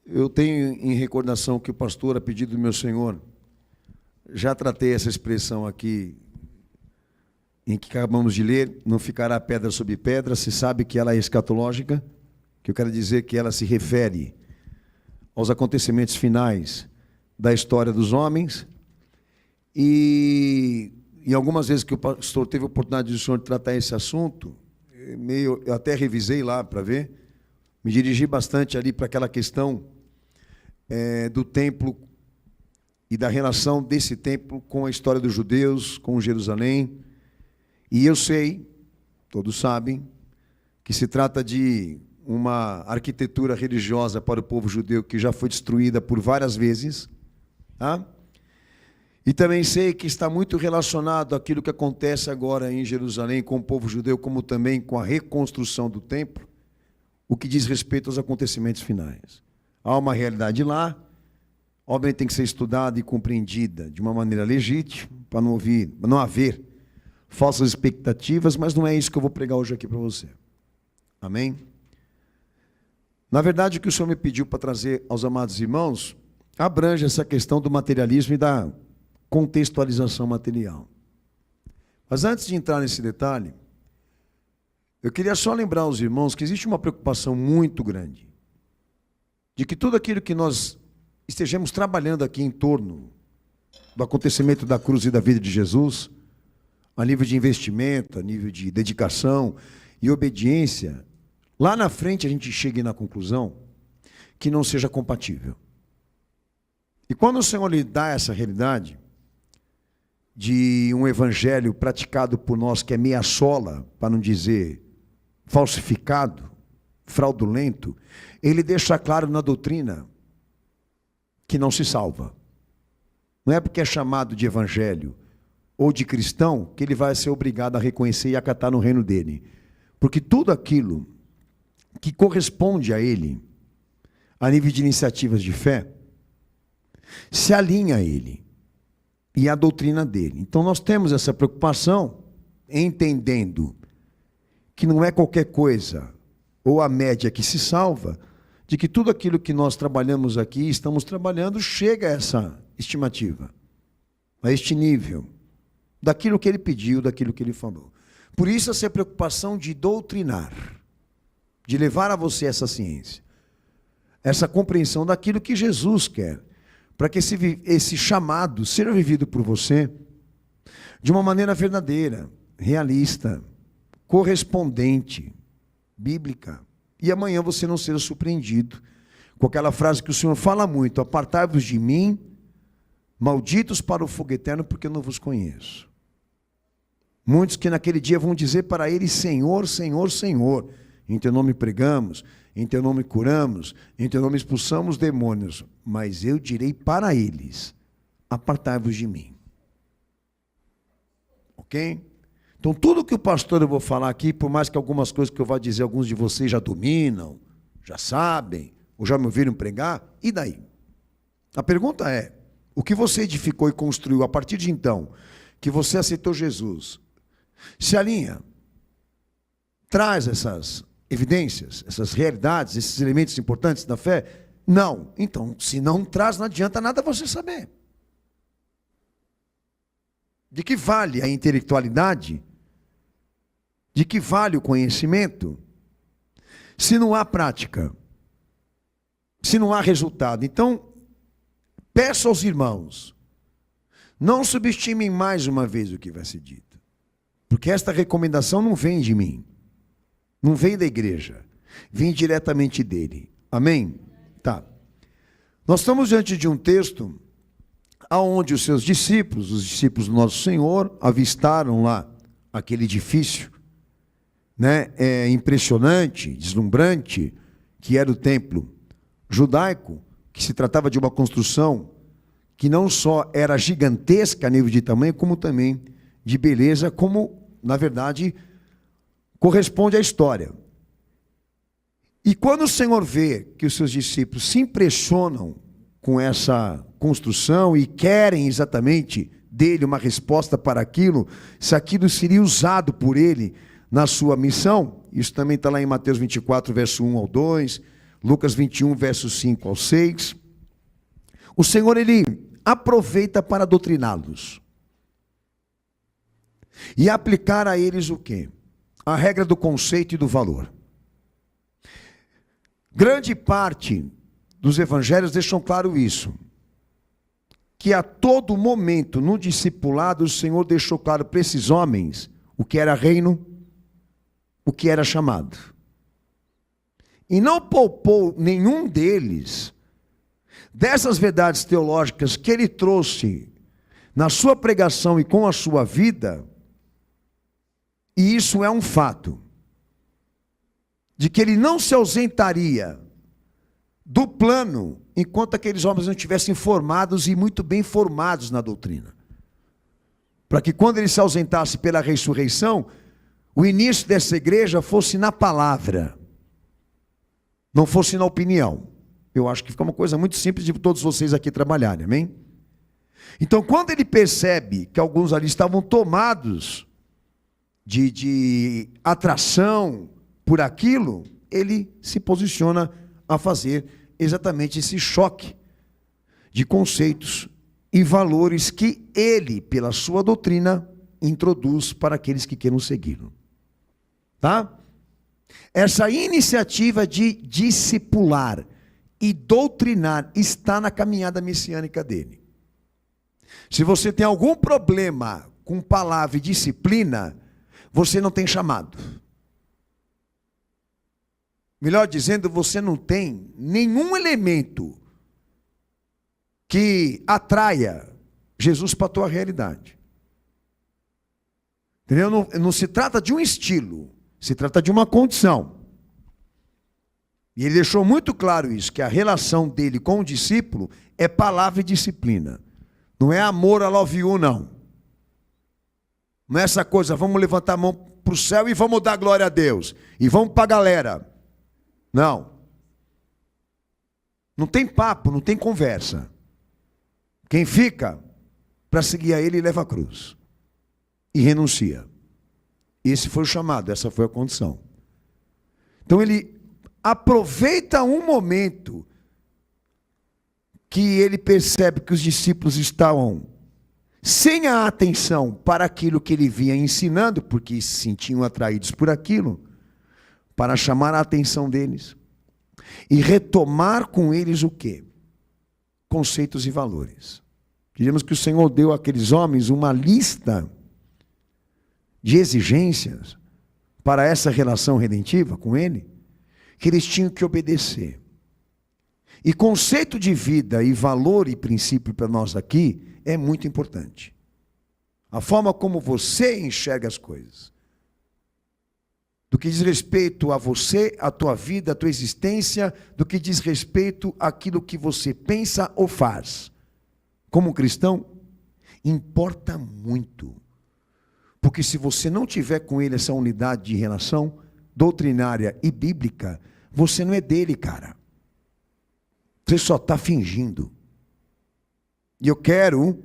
Eu tenho em recordação que o pastor, a pedido do meu Senhor, já tratei essa expressão aqui, em que acabamos de ler, não ficará pedra sobre pedra, se sabe que ela é escatológica, que eu quero dizer que ela se refere aos acontecimentos finais da história dos homens, e algumas vezes que o pastor teve a oportunidade de tratar esse assunto, eu até revisei lá para ver, me dirigi bastante ali para aquela questão do templo e da relação desse templo com a história dos judeus, com Jerusalém. E eu sei, todos sabem, que se trata de uma arquitetura religiosa para o povo judeu que já foi destruída por várias vezes. Tá? E também sei que está muito relacionado àquilo que acontece agora em Jerusalém com o povo judeu, como também com a reconstrução do templo, o que diz respeito aos acontecimentos finais. Há uma realidade lá, obviamente tem que ser estudada e compreendida de uma maneira legítima, para não haver falsas expectativas, mas não é isso que eu vou pregar hoje aqui para você. Amém? Na verdade, o que o Senhor me pediu para trazer aos amados irmãos, abrange essa questão do materialismo e da contextualização material. Mas antes de entrar nesse detalhe, eu queria só lembrar aos irmãos que existe uma preocupação muito grande de que tudo aquilo que nós estejamos trabalhando aqui em torno do acontecimento da cruz e da vida de Jesus, a nível de investimento, a nível de dedicação e obediência, lá na frente a gente chegue na conclusão que não seja compatível. E quando o Senhor lhe dá essa realidade de um evangelho praticado por nós que é meia sola, para não dizer falsificado, fraudulento, ele deixa claro na doutrina que não se salva. Não é porque é chamado de evangelho ou de cristão que ele vai ser obrigado a reconhecer e acatar no reino dele. Porque tudo aquilo que corresponde a ele, a nível de iniciativas de fé, se alinha a ele e à doutrina dele. Então nós temos essa preocupação, entendendo que não é qualquer coisa ou a média que se salva, de que tudo aquilo que nós trabalhamos aqui, estamos trabalhando, chega a essa estimativa, a este nível, daquilo que ele pediu, daquilo que ele falou. Por isso essa preocupação de doutrinar, de levar a você essa ciência, essa compreensão daquilo que Jesus quer, para que esse chamado seja vivido por você de uma maneira verdadeira, realista, correspondente, bíblica. E amanhã você não seja surpreendido com aquela frase que o Senhor fala muito: apartai-vos de mim, malditos para o fogo eterno, porque eu não vos conheço. Muitos que naquele dia vão dizer para ele: Senhor, Senhor, Senhor, em teu nome pregamos, em teu nome curamos, em teu nome expulsamos demônios. Mas eu direi para eles: apartai-vos de mim. Ok? Então tudo que o pastor eu vou falar aqui, por mais que algumas coisas que eu vou dizer, alguns de vocês já dominam, já sabem, ou já me ouviram pregar, e daí? A pergunta é: o que você edificou e construiu a partir de então, que você aceitou Jesus, se alinha, traz essas evidências, essas realidades, esses elementos importantes da fé? Não. Então, se não traz, não adianta nada você saber. De que vale a intelectualidade? De que vale o conhecimento? Se não há prática, se não há resultado. Então, peço aos irmãos, não subestimem mais uma vez o que vai ser dito. Porque esta recomendação não vem de mim, não vem da igreja, vem diretamente dele. Amém? Tá. Nós estamos diante de um texto onde os seus discípulos, os discípulos do nosso Senhor, avistaram lá aquele edifício, né, impressionante, deslumbrante, que era o templo judaico, que se tratava de uma construção que não só era gigantesca a nível de tamanho, como também de beleza, como, na verdade, corresponde à história. E quando o Senhor vê que os seus discípulos se impressionam com essa construção e querem exatamente dele uma resposta para aquilo, se aquilo seria usado por ele na sua missão, isso também está lá em Mateus 24, verso 1 ao 2, Lucas 21, versos 5 ao 6. O Senhor, ele aproveita para doutriná-los. E aplicar a eles o quê? A regra do conceito e do valor. Grande parte dos evangelhos deixam claro isso. Que a todo momento, no discipulado, o Senhor deixou claro para esses homens o que era reino, o que era chamado. E não poupou nenhum deles dessas verdades teológicas que ele trouxe na sua pregação e com a sua vida. E isso é um fato, de que ele não se ausentaria do plano enquanto aqueles homens não estivessem formados e muito bem formados na doutrina. Para que quando ele se ausentasse pela ressurreição, o início dessa igreja fosse na palavra, não fosse na opinião. Eu acho que fica uma coisa muito simples de todos vocês aqui trabalharem, amém? Então, quando ele percebe que alguns ali estavam tomados de atração por aquilo, ele se posiciona a fazer exatamente esse choque de conceitos e valores que ele, pela sua doutrina, introduz para aqueles que queiram segui-lo. Tá? Essa iniciativa de discipular e doutrinar está na caminhada messiânica dele. Se você tem algum problema com palavra e disciplina, você não tem chamado. Melhor dizendo, você não tem nenhum elemento que atraia Jesus para a tua realidade. Entendeu? Não se trata de um estilo, se trata de uma condição. E ele deixou muito claro isso, que a relação dele com o discípulo é palavra e disciplina. Não é amor a love you, não. Não é essa coisa, vamos levantar a mão para o céu e vamos dar glória a Deus. E vamos para a galera. Não. Não tem papo, não tem conversa. Quem fica para seguir a ele leva a cruz. E renuncia. Esse foi o chamado, essa foi a condição. Então ele aproveita um momento que ele percebe que os discípulos estavam sem a atenção para aquilo que ele vinha ensinando, porque se sentiam atraídos por aquilo, para chamar a atenção deles e retomar com eles o quê? Conceitos e valores. Diríamos que o Senhor deu àqueles homens uma lista de exigências para essa relação redentiva com ele, que eles tinham que obedecer. E conceito de vida e valor e princípio para nós aqui é muito importante. A forma como você enxerga as coisas. Do que diz respeito a você, a tua vida, a tua existência, do que diz respeito àquilo que você pensa ou faz. Como cristão, importa muito. Porque se você não tiver com ele essa unidade de relação doutrinária e bíblica, você não é dele, cara. Você só está fingindo. E eu quero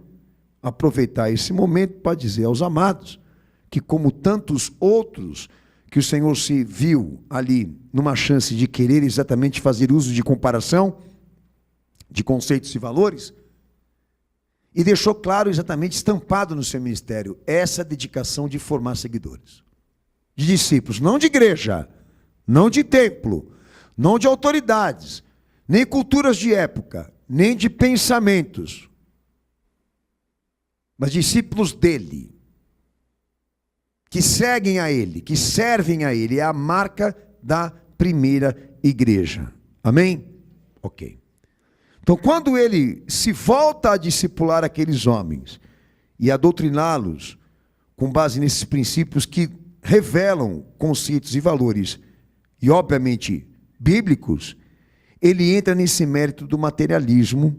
aproveitar esse momento para dizer aos amados que, como tantos outros, que o Senhor se viu ali numa chance de querer exatamente fazer uso de comparação, de conceitos e valores, e deixou claro, exatamente estampado no seu ministério, essa dedicação de formar seguidores. De discípulos, não de igreja, não de templo, não de autoridades, nem culturas de época, nem de pensamentos, mas discípulos dele, que seguem a ele, que servem a ele, é a marca da primeira igreja. Amém? Ok. Então, quando ele se volta a discipular aqueles homens e a doutriná-los com base nesses princípios que revelam conceitos e valores, e obviamente bíblicos, ele entra nesse mérito do materialismo,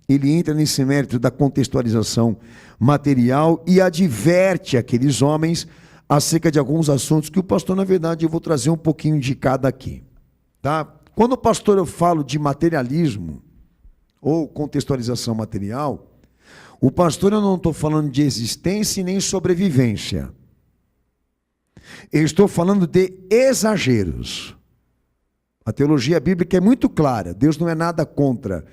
ele entra nesse mérito da contextualização material e adverte aqueles homens acerca de alguns assuntos que o pastor, na verdade, eu vou trazer um pouquinho de cada aqui. Tá? Quando o pastor eu falo de materialismo ou contextualização material, o pastor eu não estou falando de existência e nem A teologia bíblica é muito clara. Deus não é nada contra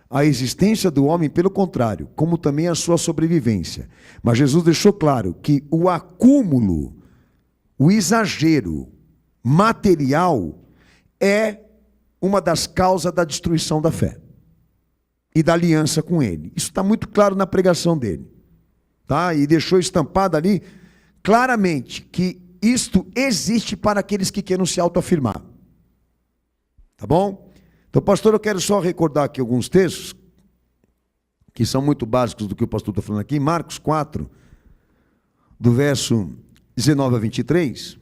a existência do homem, pelo contrário, como também a sua sobrevivência. Mas Jesus deixou claro que o acúmulo, o exagero material é uma das causas da destruição da fé e da aliança com ele. Isso está muito claro na pregação dele. Tá? E deixou estampado ali claramente que isto existe para aqueles que queiram se autoafirmar. Tá bom? Então, pastor, eu quero só recordar aqui alguns textos que são muito básicos do que o pastor está falando aqui. Marcos 4, do verso 19 a 23.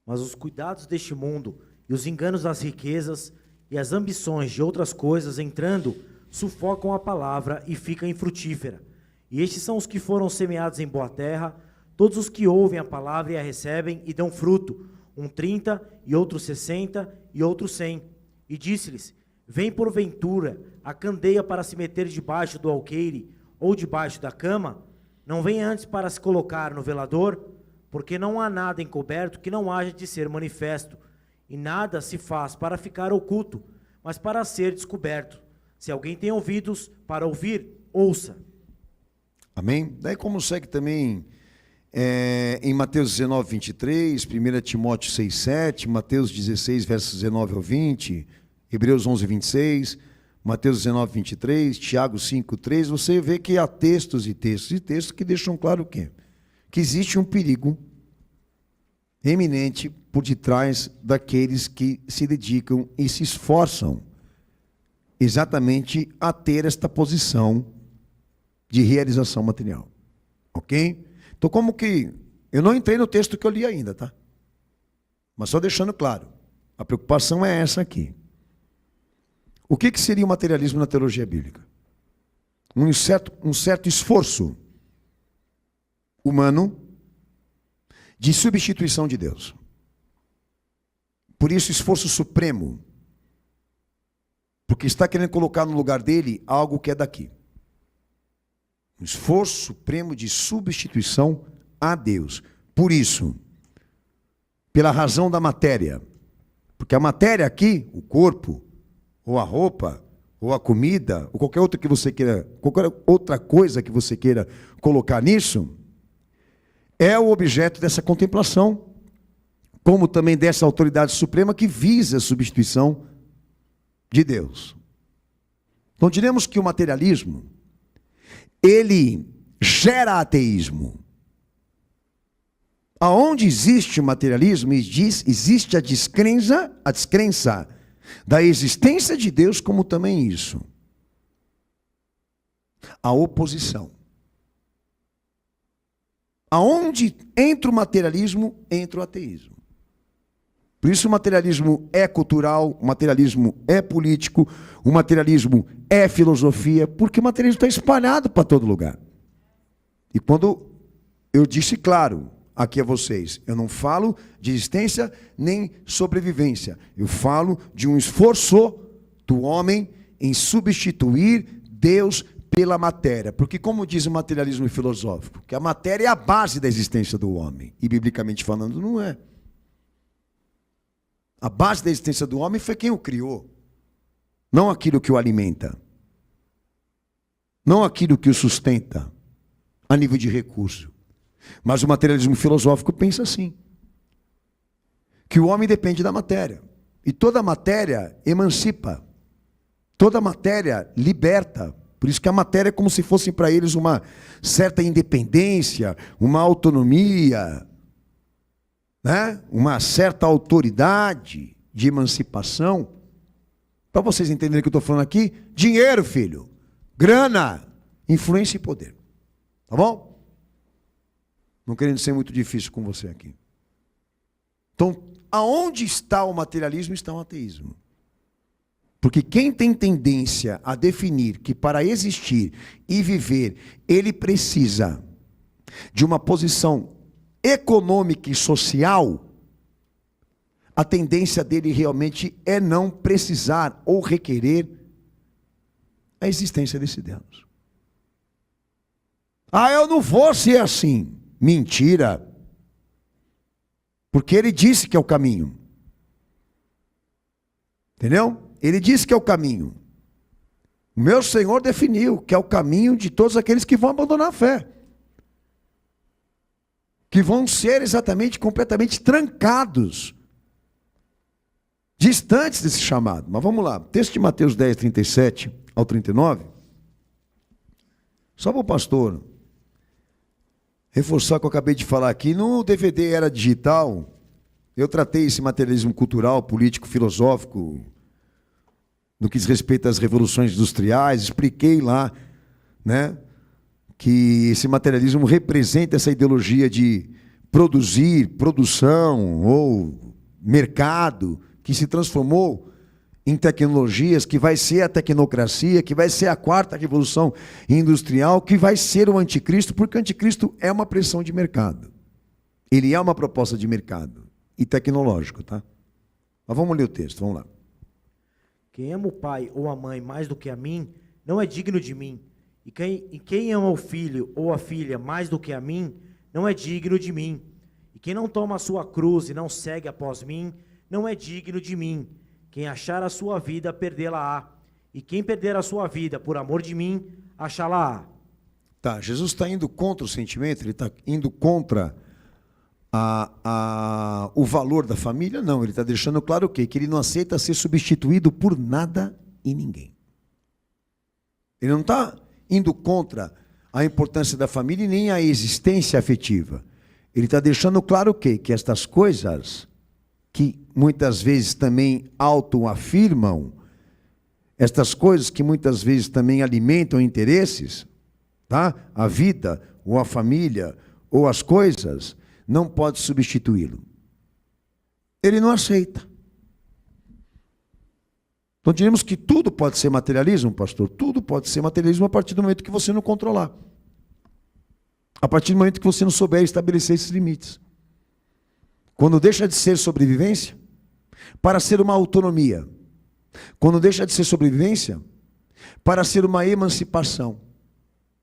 Mas os cuidados deste mundo e os enganos das riquezas e as ambições de outras coisas entrando, sufocam a palavra e fica infrutífera. E estes são os que foram semeados em boa terra, todos os que ouvem a palavra e a recebem e dão fruto, um 30, e outro 60, e outro 100. E disse-lhes: vem porventura a candeia para se meter debaixo do alqueire ou debaixo da cama? Não vem antes para se colocar no velador? Porque não há nada encoberto que não haja de ser manifesto, e nada se faz para ficar oculto, mas para ser descoberto. Se alguém tem ouvidos para ouvir, ouça. Amém? Daí como segue também em Mateus 19, 23, 1 Timóteo 6, 7, Mateus 16, versos 19 ao 20, Hebreus 11, 26, Mateus 19, 23, Tiago 5, 3, você vê que há textos e textos e textos que deixam claro o quê? Que existe um perigo eminente por detrás daqueles que se dedicam e se esforçam exatamente a ter esta posição de realização material. Ok? Então, como que... Eu não entrei no texto que eu li ainda, tá? Mas só deixando claro. A preocupação é essa aqui. O que seria o materialismo na teologia bíblica? Um certo esforço humano de substituição de Deus. Por isso, esforço supremo. Porque está querendo colocar no lugar dele algo que é daqui. Um esforço supremo de substituição a Deus. Por isso, pela razão da matéria. Porque a matéria aqui, o corpo, ou a roupa, ou a comida, ou qualquer outra coisa que você queira colocar nisso, é o objeto dessa contemplação, como também dessa autoridade suprema que visa a substituição de Deus. Então diremos que o materialismo, ele gera ateísmo. Aonde existe o materialismo, existe a descrença da existência de Deus, como também isso. A oposição. Aonde entra o materialismo, entra o ateísmo. Por isso o materialismo é cultural, o materialismo é político, o materialismo é filosofia, porque o materialismo está espalhado para todo lugar. E quando eu disse claro aqui a vocês, eu não falo de existência nem sobrevivência, eu falo de um esforço do homem em substituir Deus pela matéria, porque como diz o materialismo filosófico, que a matéria é a base da existência do homem, e biblicamente falando não é. A base da existência do homem foi quem o criou, não aquilo que o alimenta, não aquilo que o sustenta a nível de recurso. Mas o materialismo filosófico pensa assim, que o homem depende da matéria, e toda matéria emancipa, toda matéria liberta. Por isso que a matéria é como se fosse para eles uma certa independência, uma autonomia, né? Uma certa autoridade de emancipação. Para vocês entenderem o que eu estou falando aqui, dinheiro, filho, grana, influência e poder. Tá bom? Não querendo ser muito difícil com você aqui. Então, aonde está o materialismo, está o ateísmo. Porque quem tem tendência a definir que para existir e viver, ele precisa de uma posição econômica e social, a tendência dele realmente é não precisar ou requerer a existência desse Deus. Ah, eu não vou ser assim. Mentira. Porque ele disse que é o caminho. Entendeu? Ele disse que é o caminho. O meu Senhor definiu que é o caminho de todos aqueles que vão abandonar a fé. Que vão ser exatamente, completamente trancados. Distantes desse chamado. Mas vamos lá. Texto de Mateus 10, 37 ao 39. Só para o pastor reforçar o que eu acabei de falar aqui. No DVD Era Digital, eu tratei esse materialismo cultural, político, filosófico, no que diz respeito às revoluções industriais, expliquei lá, né, que esse materialismo representa essa ideologia de produzir, produção ou mercado, que se transformou em tecnologias, que vai ser a tecnocracia, que vai ser a quarta revolução industrial, que vai ser o anticristo, porque o anticristo é uma pressão de mercado. Ele é uma proposta de mercado e tecnológico, tá? Mas vamos ler o texto, vamos lá. Quem ama o pai ou a mãe mais do que a mim, não é digno de mim. E quem ama o filho ou a filha mais do que a mim, não é digno de mim. E quem não toma a sua cruz e não segue após mim, não é digno de mim. Quem achar a sua vida, perdê-la-á. E quem perder a sua vida por amor de mim, achá-la-á. Tá, Jesus está indo contra o sentimento, ele está indo contra o valor da família? Não, ele está deixando claro o quê? Que ele não aceita ser substituído por nada e ninguém. Ele não está indo contra a importância da família e nem a existência afetiva. Ele está deixando claro o quê? Que estas coisas que muitas vezes também autoafirmam, estas coisas que muitas vezes também alimentam interesses, tá? A vida, ou a família, ou as coisas, não pode substituí-lo. Ele não aceita. Então diremos que tudo pode ser materialismo, pastor? Tudo pode ser materialismo a partir do momento que você não controlar. A partir do momento que você não souber estabelecer esses limites. Quando deixa de ser sobrevivência, para ser uma autonomia. Quando deixa de ser sobrevivência, para ser uma emancipação.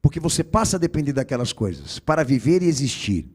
Porque você passa a depender daquelas coisas, para viver e existir.